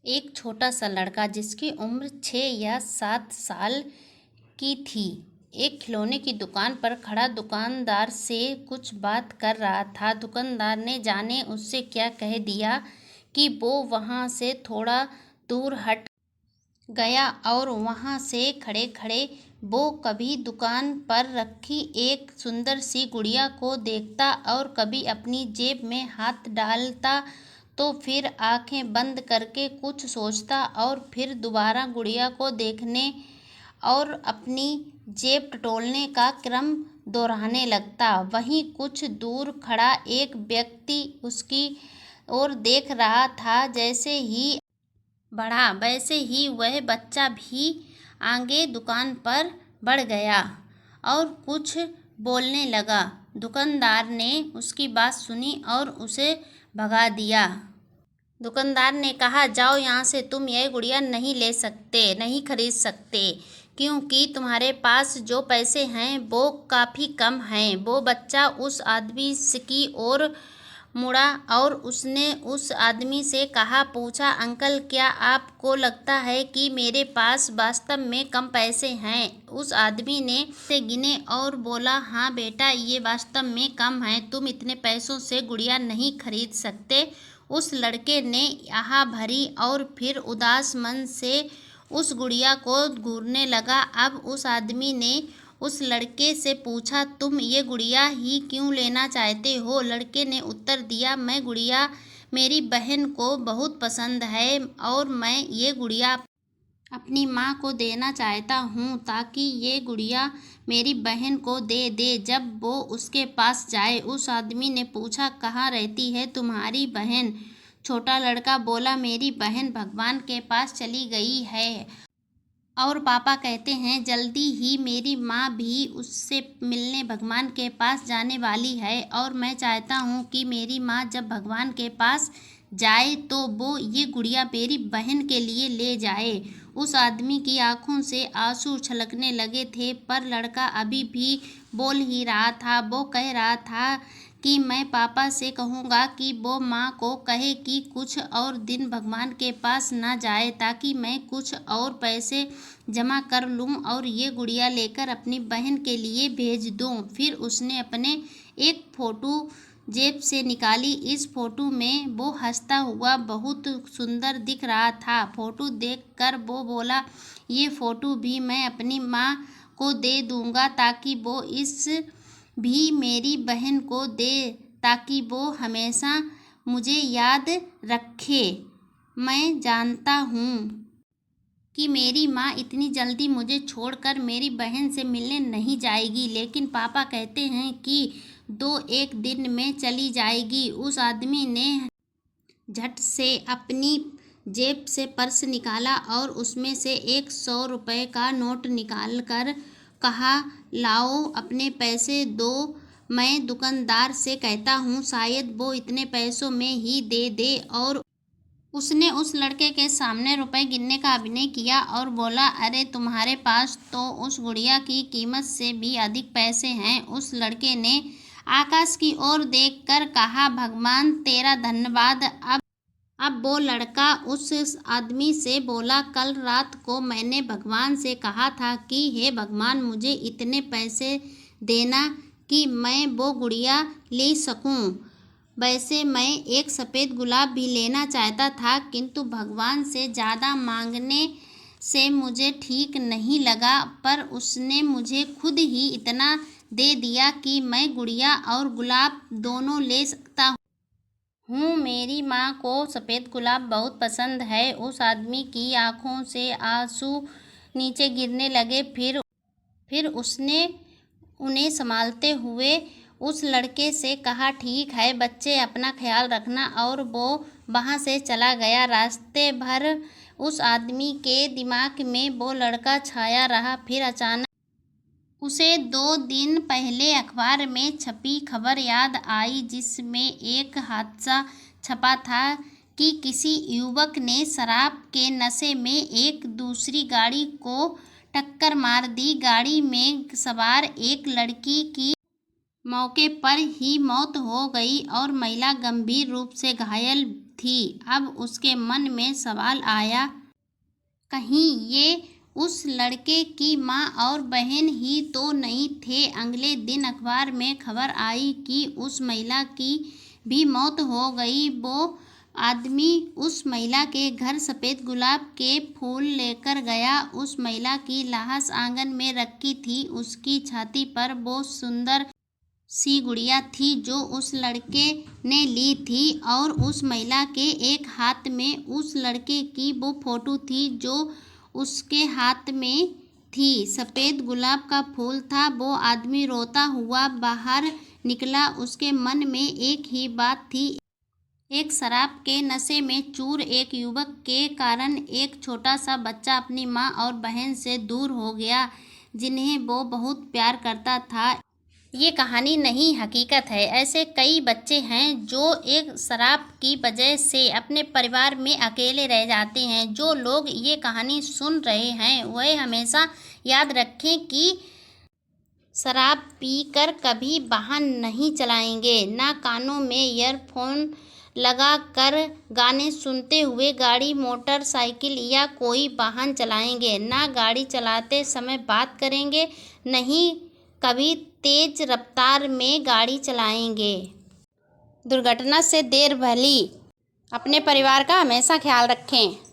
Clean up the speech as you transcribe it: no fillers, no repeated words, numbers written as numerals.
एक छोटा सा लड़का जिसकी उम्र 6 या 7 साल की थी, एक खिलौने की दुकान पर खड़ा दुकानदार से कुछ बात कर रहा था। दुकानदार ने जाने उससे क्या कह दिया कि वो वहाँ से थोड़ा दूर हट गया और वहाँ से खड़े खड़े वो कभी दुकान पर रखी एक सुंदर सी गुड़िया को देखता और कभी अपनी जेब में हाथ डालता, तो फिर आंखें बंद करके कुछ सोचता और फिर दोबारा गुड़िया को देखने और अपनी जेब टटोलने का क्रम दोहराने लगता। वहीं कुछ दूर खड़ा एक व्यक्ति उसकी ओर देख रहा था। जैसे ही बढ़ा वैसे ही वह बच्चा भी आगे दुकान पर बढ़ गया और कुछ बोलने लगा। दुकानदार ने उसकी बात सुनी और उसे भगा दिया। दुकानदार ने कहा, जाओ यहाँ से, तुम यह गुड़िया नहीं खरीद सकते, क्योंकि तुम्हारे पास जो पैसे हैं वो काफ़ी कम हैं। वो बच्चा उस आदमी की ओर मुड़ा और उसने उस आदमी से पूछा, अंकल, क्या आपको लगता है कि मेरे पास वास्तव में कम पैसे हैं? उस आदमी ने से गिने और बोला, हाँ बेटा, ये वास्तव में कम हैं, तुम इतने पैसों से गुड़िया नहीं खरीद सकते। उस लड़के ने आह भरी और फिर उदास मन से उस गुड़िया को घूरने लगा। अब उस आदमी ने उस लड़के से पूछा, तुम ये गुड़िया ही क्यों लेना चाहते हो? लड़के ने उत्तर दिया, मैं गुड़िया मेरी बहन को बहुत पसंद है और मैं ये गुड़िया अपनी माँ को देना चाहता हूँ ताकि ये गुड़िया मेरी बहन को दे दे जब वो उसके पास जाए। उस आदमी ने पूछा, कहाँ रहती है तुम्हारी बहन? छोटा लड़का बोला, मेरी बहन भगवान के पास चली गई है और पापा कहते हैं जल्दी ही मेरी माँ भी उससे मिलने भगवान के पास जाने वाली है और मैं चाहता हूँ कि मेरी माँ जब भगवान के पास जाए तो वो ये गुड़िया मेरी बहन के लिए ले जाए। उस आदमी की आंखों से आंसू छलकने लगे थे, पर लड़का अभी भी बोल ही रहा था। वो कह रहा था कि मैं पापा से कहूँगा कि वो माँ को कहे कि कुछ और दिन भगवान के पास ना जाए ताकि मैं कुछ और पैसे जमा कर लूँ और ये गुड़िया लेकर अपनी बहन के लिए भेज दूँ। फिर उसने अपने एक फ़ोटो जेब से निकाली। इस फोटो में वो हंसता हुआ बहुत सुंदर दिख रहा था। फोटो देखकर वो बोला, ये फ़ोटो भी मैं अपनी माँ को दे दूँगा ताकि वो इस भी मेरी बहन को दे ताकि वो हमेशा मुझे याद रखे। मैं जानता हूँ कि मेरी माँ इतनी जल्दी मुझे छोड़कर मेरी बहन से मिलने नहीं जाएगी, लेकिन पापा कहते हैं कि 2-1 दिन में चली जाएगी। उस आदमी ने झट से अपनी जेब से पर्स निकाला और उसमें से 100 रुपये का नोट निकालकर कहा, लाओ अपने पैसे दो, मैं दुकानदार से कहता हूँ शायद वो इतने पैसों में ही दे दे। और उसने उस लड़के के सामने रुपए गिनने का अभिनय किया और बोला, अरे तुम्हारे पास तो उस गुड़िया की कीमत से भी अधिक पैसे हैं। उस लड़के ने आकाश की ओर देखकर कहा, भगवान तेरा धन्यवाद। अब वो लड़का उस आदमी से बोला, कल रात को मैंने भगवान से कहा था कि हे भगवान, मुझे इतने पैसे देना कि मैं वो गुड़िया ले सकूं। वैसे मैं एक सफ़ेद गुलाब भी लेना चाहता था, किंतु भगवान से ज़्यादा मांगने से मुझे ठीक नहीं लगा, पर उसने मुझे खुद ही इतना दे दिया कि मैं गुड़िया और गुलाब दोनों ले सकता हूँ। मेरी माँ को सफ़ेद गुलाब बहुत पसंद है। उस आदमी की आंखों से आंसू नीचे गिरने लगे। फिर उसने उन्हें संभालते हुए उस लड़के से कहा, ठीक है बच्चे, अपना ख्याल रखना, और वो वहाँ से चला गया। रास्ते भर उस आदमी के दिमाग में वो लड़का छाया रहा। फिर अचानक उसे 2 दिन पहले अखबार में छपी खबर याद आई, जिसमें एक हादसा छपा था कि किसी युवक ने शराब के नशे में एक दूसरी गाड़ी को टक्कर मार दी। गाड़ी में सवार एक लड़की की मौके पर ही मौत हो गई और महिला गंभीर रूप से घायल थी। अब उसके मन में सवाल आया, कहीं ये उस लड़के की माँ और बहन ही तो नहीं थे। अगले दिन अखबार में खबर आई कि उस महिला की भी मौत हो गई। वो आदमी उस महिला के घर सफ़ेद गुलाब के फूल लेकर गया। उस महिला की लाश आंगन में रखी थी। उसकी छाती पर वो सुंदर सी गुड़िया थी जो उस लड़के ने ली थी, और उस महिला के एक हाथ में उस लड़के की वो फोटो थी जो उसके हाथ में थी। सफ़ेद गुलाब का फूल था। वो आदमी रोता हुआ बाहर निकला। उसके मन में एक ही बात थी, एक शराब के नशे में चूर एक युवक के कारण एक छोटा सा बच्चा अपनी माँ और बहन से दूर हो गया, जिन्हें वो बहुत प्यार करता था। ये कहानी नहीं, हकीकत है। ऐसे कई बच्चे हैं जो एक शराब की वजह से अपने परिवार में अकेले रह जाते हैं। जो लोग ये कहानी सुन रहे हैं वह हमेशा याद रखें कि शराब पीकर कभी वाहन नहीं चलाएंगे, ना कानों में ईयरफोन लगा कर गाने सुनते हुए गाड़ी, मोटरसाइकिल या कोई वाहन चलाएंगे, ना गाड़ी चलाते समय बात करेंगे, नहीं कभी तेज रफ्तार में गाड़ी चलाएंगे। दुर्घटना से देर भली। अपने परिवार का हमेशा ख्याल रखें।